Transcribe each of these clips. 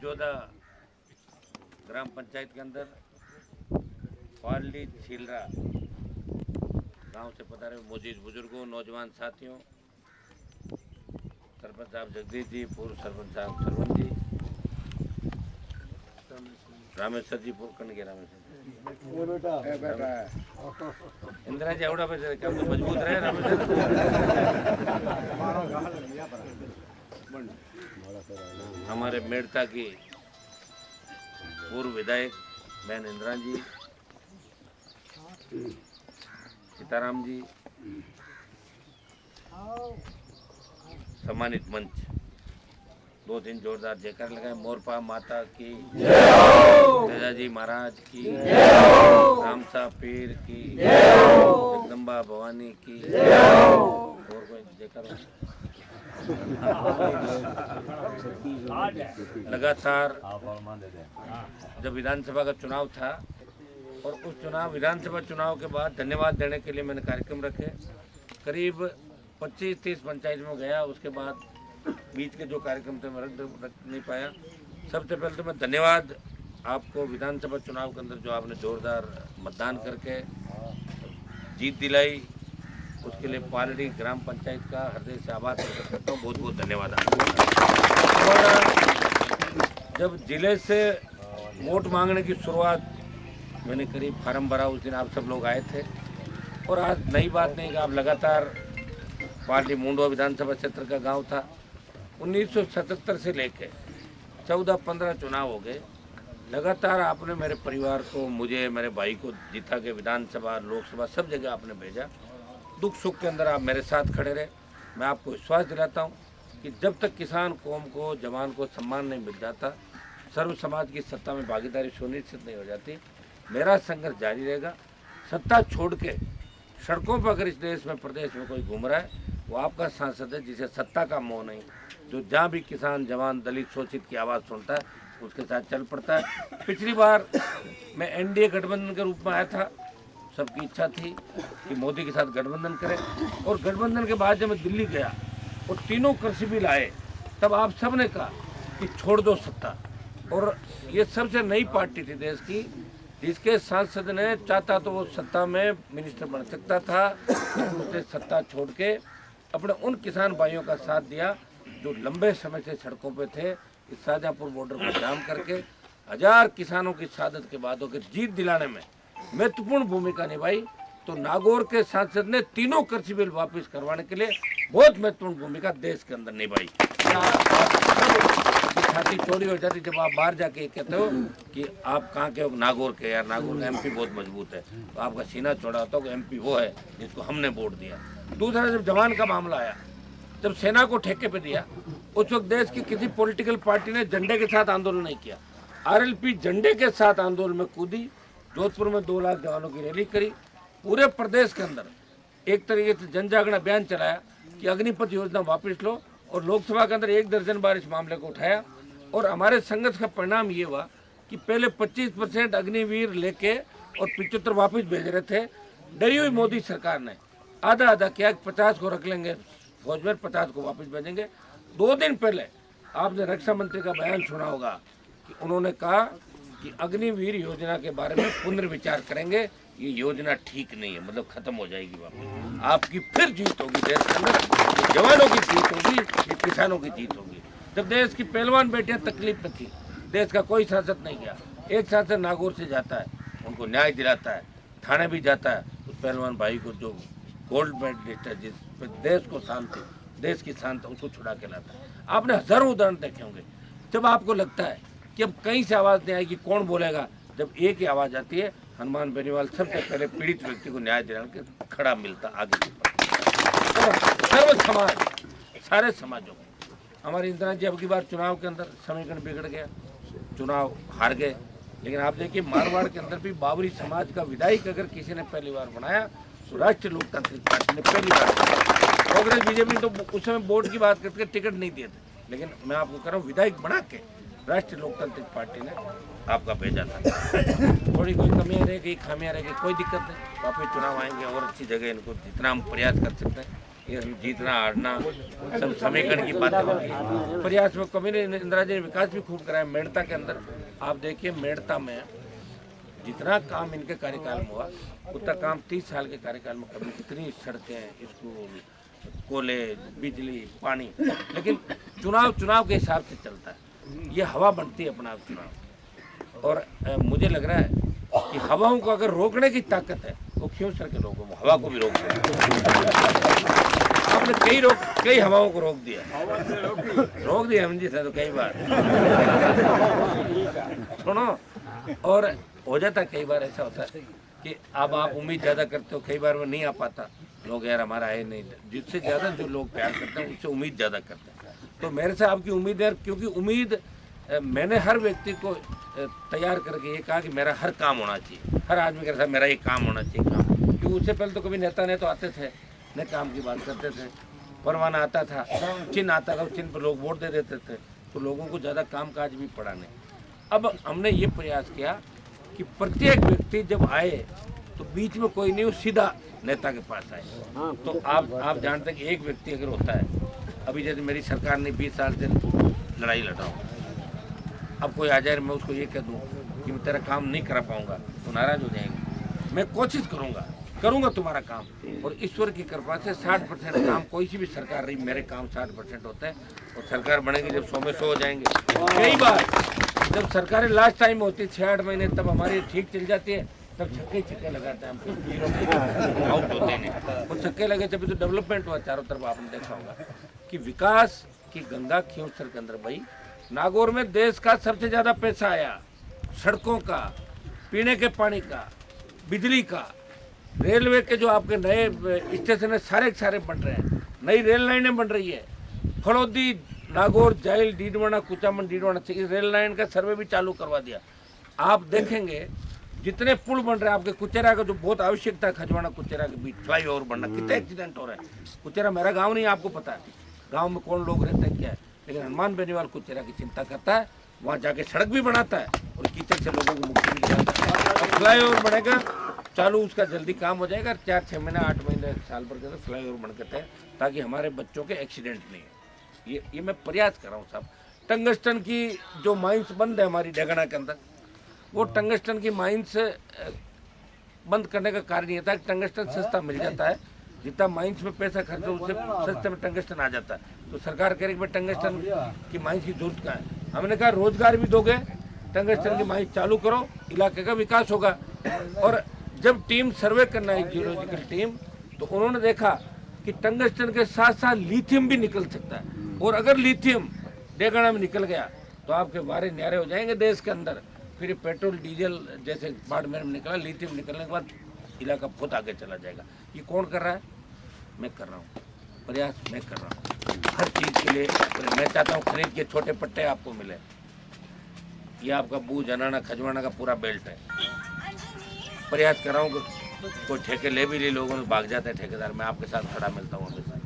जोधा ग्राम पंचायत के अंदर पार्ली छीलरा गांव से पधारे मौजूद बुजुर्गों, नौजवान साथियों, सरपंच साहब जगदीश जी, पूर्व सरपंच साहब सरवण जी, रामेश्वर जी, पूर्व कन्या रामेश्वर इंदिरा जी एवढा पैसे क्या तो मजबूत रहे रामेश्वर। हमारे मेड़ता की पूर्व विधायक बहन इंदिरा जी, सीताराम जी, सम्मानित मंच, 2-3 जोरदार जयकार लगाए। मोरपा माता की तेजा जी महाराज की, रामसा पीर की, जगदम्बा भवानी की, और कोई जयकार। लगातार जब विधानसभा का चुनाव था और उस विधानसभा चुनाव के बाद धन्यवाद देने के लिए मैंने कार्यक्रम रखे। करीब 25-30 पंचायत में गया, उसके बाद बीच के जो कार्यक्रम थे मैं रख नहीं पाया। सबसे पहले तो मैं धन्यवाद आपको विधानसभा चुनाव के अंदर जो आपने जोरदार मतदान करके जीत दिलाई, उसके लिए पालड़ी ग्राम पंचायत का हृदय से आभार प्रकट करता हूँ। बहुत बहुत धन्यवाद आपको। जब जिले से वोट मांगने की शुरुआत मैंने करीब फार्म भरा, उस दिन आप सब लोग आए थे। और आज नई बात नहीं कि आप लगातार पार्टी मुंडवा विधानसभा क्षेत्र का गांव था। 1977 से लेके 14-15 चुनाव हो गए। लगातार आपने मेरे परिवार को, मुझे, मेरे भाई को जीता के विधानसभा, लोकसभा सब जगह आपने भेजा। दुख सुख के अंदर आप मेरे साथ खड़े रहे। मैं आपको विश्वास दिलाता हूँ कि जब तक किसान कौम को, जवान को सम्मान नहीं मिल जाता, सर्व समाज की सत्ता में भागीदारी सुनिश्चित नहीं हो जाती, मेरा संघर्ष जारी रहेगा। सत्ता छोड़ के सड़कों पर अगर इस देश में, प्रदेश में कोई घूम रहा है, वो आपका सांसद है जिसे सत्ता का मोह नहीं, जो जहाँ भी किसान, जवान, दलित, शोषित की आवाज़ सुनता है उसके साथ चल पड़ता है। पिछली बार मैं एनडीए गठबंधन के रूप में आया था, सबकी इच्छा थी कि मोदी के साथ गठबंधन करें, और गठबंधन के बाद जब मैं दिल्ली गया और तीनों कृषि बिल आए, तब आप सब ने कहा कि छोड़ दो सत्ता। और ये सबसे नई पार्टी थी देश की जिसके सांसद ने चाहता तो वो सत्ता में मिनिस्टर बन सकता था, उसने सत्ता छोड़ के अपने उन किसान भाइयों का साथ दिया जो लंबे समय से सड़कों पे थे। इस शाहजहाँपुर बॉर्डर को जाम करके 1000 किसानों की शहादत के बाद होकर जीत दिलाने में महत्वपूर्ण भूमिका निभाई। तो नागौर के सांसद ने तीनों कृषि बिल वापस करवाने के लिए बहुत महत्वपूर्ण भूमिका देश के अंदर निभाई। छाती चौड़ी हो जाती जब आप बाहर जाके कहते हो कि आप कहाँ के हो, नागौर के। यार नागौर का एमपी बहुत मजबूत है, तो आपका सीना चौड़ा होता है। एमपी वो है जिसको हमने वोट दिया। दूसरा, जब जवान का मामला आया, जब सेना को ठेके पे दिया, उस वक्त देश की किसी पॉलिटिकल पार्टी ने झंडे के साथ आंदोलन नहीं किया। आरएलपी झंडे के साथ आंदोलन में कूदी, जोधपुर में 2 लाख जवानों की रैली करी, पूरे प्रदेश के अंदर एक तरीके से जन जागरण अभियान चलाया कि अग्निपथ योजना वापस लो, और लोकसभा के अंदर 1 दर्जन बार इस मामले को उठाया। और हमारे संघर्ष का परिणाम ये हुआ कि पहले 25% अग्निवीर लेके और 75 वापस भेज रहे थे। डरी हुई मोदी सरकार ने आधा आधा किया, 50 को रख लेंगे फौज में, 50 को वापस भेजेंगे। 2 दिन पहले आपने रक्षा मंत्री का बयान सुना होगा कि उन्होंने कहा कि अग्निवीर योजना के बारे में पुनर्विचार करेंगे, ये योजना ठीक नहीं है, मतलब खत्म हो जाएगी वापस। आपकी फिर जीत होगी देश के अंदर, जवानों की जीत होगी, ये किसानों की जीत होगी। जब देश की पहलवान बेटियां तकलीफ में थी, देश का कोई सांसद नहीं गया। एक सांसद नागौर से जाता है, उनको न्याय दिलाता है, थाने भी जाता है, उस पहलवान भाई को जो गोल्ड मेडलिस्ट है, जिस पर देश को शांति, देश की शांति, उसको छुड़ा के लाता है। आपने हजारों उदाहरण देखे होंगे। जब आपको लगता है कि अब कहीं से आवाज़ नहीं आएगी, कौन बोलेगा, जब एक ही आवाज़ आती है, हनुमान बेनीवाल सबसे पहले पीड़ित व्यक्ति को न्याय दिलाने के खड़ा मिलता आगे। सर्व समाज, सारे समाजों को। हमारी इंदिरा जी अब की बार चुनाव के अंदर समीकरण बिगड़ गया, चुनाव हार गए। लेकिन आप देखिए मारवाड़ के अंदर भी बाबरी समाज का विधायक अगर किसी ने पहली बार बनाया तो राष्ट्रीय लोकतांत्रिक पार्टी ने पहली बार। कांग्रेस बीजेपी तो उस समय वोट की बात करके टिकट नहीं दिए थे, लेकिन मैं आपको कह रहा हूँ विधायक बना के राष्ट्रीय लोकतांत्रिक पार्टी ने आपका भेजा था। थोड़ी कोई कमियाँ रहेगी, खामियाँ रहेगी, कोई दिक्कत नहीं, वापस चुनाव आएंगे और अच्छी जगह इनको जितना हम प्रयास कर सकते हैं ये जीतना हारना सब समीकरण की बातें होती है। प्रयास में कमी नहीं, इंदिरा जी ने विकास भी खूब कराया। मेड़ता के अंदर आप देखिए, मेड़ता में जितना काम इनके कार्यकाल में हुआ उतना काम 30 साल के कार्यकाल में कभी कितनी सड़कें, स्कूल, कॉलेज, बिजली, पानी, लेकिन चुनाव के हिसाब से चलता है। ये हवा बनती है अपना चुनाव। और मुझे लग रहा है कि हवाओं को अगर रोकने की ताकत है वो क्यों सर के लोगों को हवा को भी रोक दिया। आपने कई हवाओं को रोक दिया हम जी सर, तो कई बार सुनो। और हो जाता है, कई बार ऐसा होता है कि अब आप उम्मीद ज़्यादा करते हो, कई बार वो नहीं आ पाता। लोग यार हमारा है नहीं, जिससे ज़्यादा जो लोग प्यार करते हैं उससे उम्मीद ज़्यादा करते हैं। तो मेरे से आपकी उम्मीद है, क्योंकि उम्मीद मैंने हर व्यक्ति को तैयार करके ये कहा कि मेरा हर काम होना चाहिए, हर आदमी के साथ मेरा ये काम होना चाहिए काम। क्योंकि उससे पहले तो कभी नेता ने तो आते थे, न काम की बात करते थे, परवाना आता था, चिन्ह आता था, चिन्ह पर लोग वोट दे देते थे, तो लोगों को ज़्यादा काम काज भी पड़ा नहीं। अब हमने ये प्रयास किया कि प्रत्येक व्यक्ति जब आए तो बीच में कोई नहीं, वो सीधा नेता के पास आए। तो आप जानते हैं कि एक व्यक्ति अगर होता है, अभी जैसे मेरी सरकार ने 20 साल से लड़ाई लड़ा हूँ, अब कोई आ जाए मैं उसको ये कह दूँ कि मैं तेरा काम नहीं करा पाऊँगा तो नाराज़ हो जाएंगे। मैं कोशिश करूँगा तुम्हारा काम, और ईश्वर की कृपा से 60% काम, कोई सी भी सरकार रही, मेरे काम 60% होते हैं। और सरकार बनेगी जब 100 में 100 हो जाएंगे। कई बार जब सरकारें लास्ट टाइम होती 6-8 महीने, तब हमारी ठीक चल जाती है, तब छक्के लगाते हैं हम, आउट होते हैं। और छक्के लगे तभी तो डेवलपमेंट हुआ चारों तरफ। आपने देखा होगा कि विकास की गंगा खींवसर के अंदर भाई नागौर में देश का सबसे ज़्यादा पैसा आया, सड़कों का, पीने के पानी का, बिजली का, रेलवे के जो आपके नए स्टेशन है सारे के सारे बन रहे हैं, नई रेल लाइनें बन रही है। फड़ौदी, नागौर, जाइल, डीडवाना, कुचामन, डीडवाना से इस रेल लाइन का सर्वे भी चालू करवा दिया। आप देखेंगे जितने पुल बन रहे हैं, आपके कुचेरा का जो बहुत आवश्यक था, खजवाना कुचेरा के बीच फ्लाई ओवर बनना, कितने एक्सीडेंट हो रहे हैं। कुचेरा मेरा गांव नहीं, आपको पता है गांव में कौन लोग रहते हैं क्या है, लेकिन हनुमान बेनीवाल कुचेरा की चिंता करता है, वहाँ जाके सड़क भी बनाता है और कीचड़ से लोगों को मुक्ति भी दिलाता है। फ्लाई ओवर बनेगा चालू, उसका जल्दी काम हो जाएगा। 4-6 महीने 8 महीने साल भर के अंदर फ्लाई ओवर बन के, ताकि हमारे बच्चों के एक्सीडेंट नहीं है। ये मैं प्रयास कर रहा हूँ साहब। टंगस्टन की जो माइंस बंद है हमारी डेगना के अंदर, वो टंगस्टन की माइंस बंद करने का कारण ये था कि टंगस्टन सस्ता मिल जाता है, जितना माइंस में पैसा खर्च हो उससे सस्ते में टंगस्टन आ जाता है। तो सरकार कह रही है कि टंगस्टन की माइंस की जरूरत कहाँ है। हमने कहा रोजगार भी दोगे, टंगस्टन की माइंस चालू करो, इलाके का विकास होगा। और जब टीम सर्वे करना है, जियोलॉजिकल टीम, तो उन्होंने देखा कि टंगस्टन के साथ साथ लिथियम भी निकल सकता है। और अगर लिथियम डेगना में निकल गया तो आपके वारे न्यारे हो जाएंगे देश के अंदर। फिर पेट्रोल डीजल जैसे बाड़मेर में निकला, लिथियम निकलने के बाद इलाका बहुत आगे चला जाएगा। ये कौन कर रहा है? मैं कर रहा हूँ, प्रयास मैं कर रहा हूँ हर चीज़ के लिए। मैं चाहता हूँ खरीद के छोटे पट्टे आपको मिले। ये आपका बूझ, अनाना, खजवाना का पूरा बेल्ट है। प्रयास कर रहा हूँ कि कोई ठेके ले भी ले, लोगों में भाग जाते हैं ठेकेदार। मैं आपके साथ खड़ा मिलता हूँ हमेशा।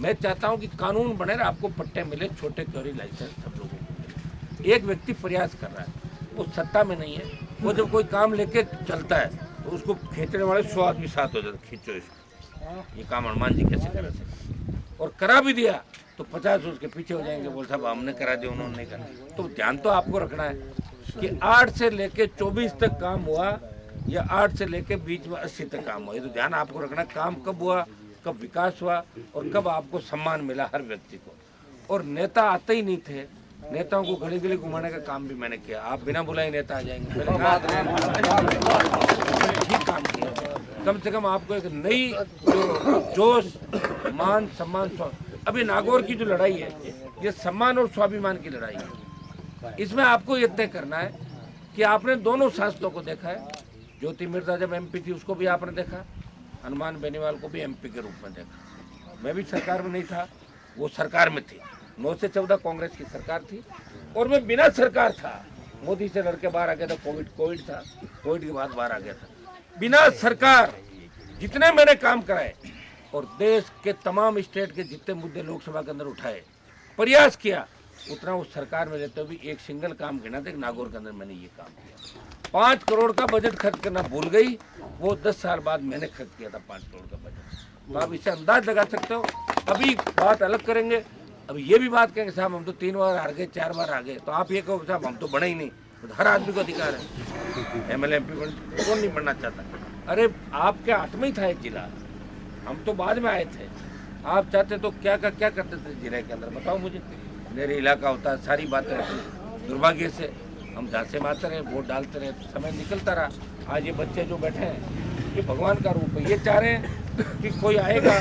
मैं चाहता हूँ कि कानून बने, आपको पट्टे मिले, छोटे क्योरी लाइसेंस सब लोगों को मिले। एक व्यक्ति प्रयास कर रहा है, वो सत्ता में नहीं है, वो जब कोई काम लेके चलता है तो उसको खींचने वाले 100 आदमी साथ हो जाते, खींचो इसको। ये काम हनुमान जी कैसे करा सकते, और करा भी दिया तो 50 उसके पीछे हो जाएंगे, बोल साहब हमने करा दिया, उन्होंने नहीं करा। तो ध्यान तो आपको रखना है कि 8 से लेके 24 तक काम हुआ या 8 से लेके बीच में 80 तक काम हुआ। ये तो ध्यान आपको रखना, काम कब हुआ, कब विकास हुआ और कब आपको सम्मान मिला हर व्यक्ति को। और नेता आते ही नहीं थे, नेताओं को गली गली घुमाने का काम भी मैंने किया। आप बिना बुलाए नेता आ जाएंगे, ठीक काम किया। कम से कम आपको एक नई जोश, मान, सम्मान, अभी नागौर की जो लड़ाई है ये सम्मान और स्वाभिमान की लड़ाई है। इसमें आपको ये तय करना है कि आपने दोनों सांसदों को देखा है। ज्योति मिर्जा जब एमपी थी उसको भी आपने देखा, हनुमान बेनीवाल को भी एमपी के रूप में देखा। मैं भी सरकार में नहीं था, वो सरकार में थी। 9 से 14 कांग्रेस की सरकार थी और मैं बिना सरकार था, मोदी से लड़के बाहर आ गया था। कोविड था, कोविड के बाद बाहर आ गया था। बिना सरकार जितने मैंने काम कराए और देश के तमाम स्टेट के जितने मुद्दे लोकसभा के अंदर उठाए, प्रयास किया, उतना उस सरकार में रहते हुए एक सिंगल काम गिना था। नागौर के अंदर मैंने ये काम किया। 5 करोड़ का बजट खर्च करना भूल गई, वो 10 साल बाद मैंने खर्च किया था 5 करोड़ का बजट। तो आप इससे अंदाज लगा सकते हो। अभी बात अलग करेंगे, अब ये भी बात कहेंगे साहब हम तो 3 बार हार गए, 4 बार हार गए, तो आप ये कहो साहब हम तो बने ही नहीं। तो हर आदमी को अधिकार है, MLA MP कौन नहीं बनना चाहता। अरे आपके हाथ में ही था एक जिला, हम तो बाद में आए थे। आप चाहते तो क्या करते थे जिले के अंदर, बताओ मुझे। मेरे इलाका होता है, सारी बातें होती। दुर्भाग्य से हम जहाँ से आते रहे, वोट डालते रहे, तो समय निकलता रहा। आज ये बच्चे जो बैठे हैं ये भगवान का रूप है। ये चाह रहे हैं कि कोई आएगा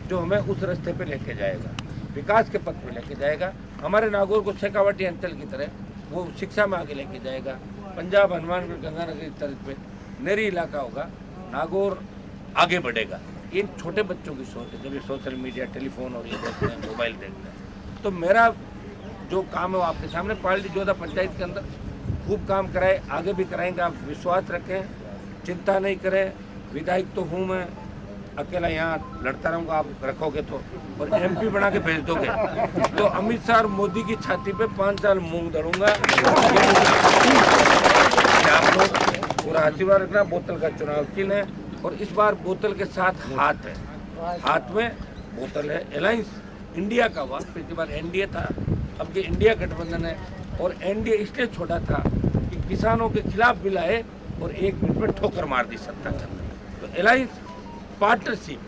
जो हमें उस रास्ते पे लेके जाएगा, विकास के पथ पे लेके जाएगा। हमारे नागौर को शेखावाटी अंचल की तरह वो शिक्षा में आगे लेके जाएगा। पंजाब, हनुमानगढ़, गंगानगर की तरफ पे नेरी इलाका होगा, नागौर आगे बढ़ेगा। इन छोटे बच्चों की सोच है, जब ये सोशल मीडिया, टेलीफोन और ये देखते हैं, मोबाइल देखते हैं। तो मेरा जो काम है वो आपके सामने, पार्टी जोधा पंचायत के अंदर खूब काम कराए, आगे भी कराएंगे। आप विश्वास रखें, चिंता नहीं करें। विधायक तो हूँ मैं, अकेला यहाँ लड़ता रहूँगा, आप रखोगे तो, और MP बना के भेज दोगे तो अमित शाह और मोदी की छाती पे 5 साल मूंग दड़ूंगा। आप लोग पूरा आशीर्वाद रखना। बोतल का चुनाव चिन्ह है और इस बार बोतल के साथ हाथ है, हाथ में बोतल है। अलायंस इंडिया का हुआ, पिछली बार NDA था, अब ये इंडिया गठबंधन है। और NDA इसलिए छोटा था कि किसानों के खिलाफ बिल आए और 1 मिनट में ठोकर मार दी सत्ता के अंदर। तो अलायंस पार्टनरशिप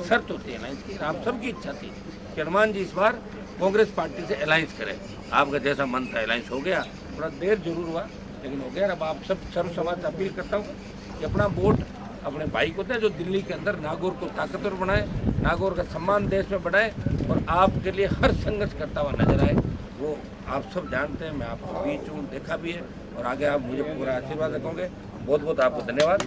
शर्त होती है अलायंस की। आप सबकी इच्छा थी कि हनुमान जी इस बार कांग्रेस पार्टी से अलायंस करें। आपका जैसा मन था अलायंस हो गया, थोड़ा देर जरूर हुआ लेकिन हो गया। अब आप सब सर्व समाज से अपील करता हूँ कि अपना वोट अपने भाई को दें, जो दिल्ली के अंदर नागौर को ताकतवर बनाए, नागौर का सम्मान देश में बढ़ाए और आपके लिए हर संघर्ष करता हुआ नजर आए। वो आप सब जानते हैं, मैं आपको बीच हूँ, देखा भी है और आगे आप मुझे पूरा आशीर्वाद रखोगे। बहुत बहुत आपको धन्यवाद।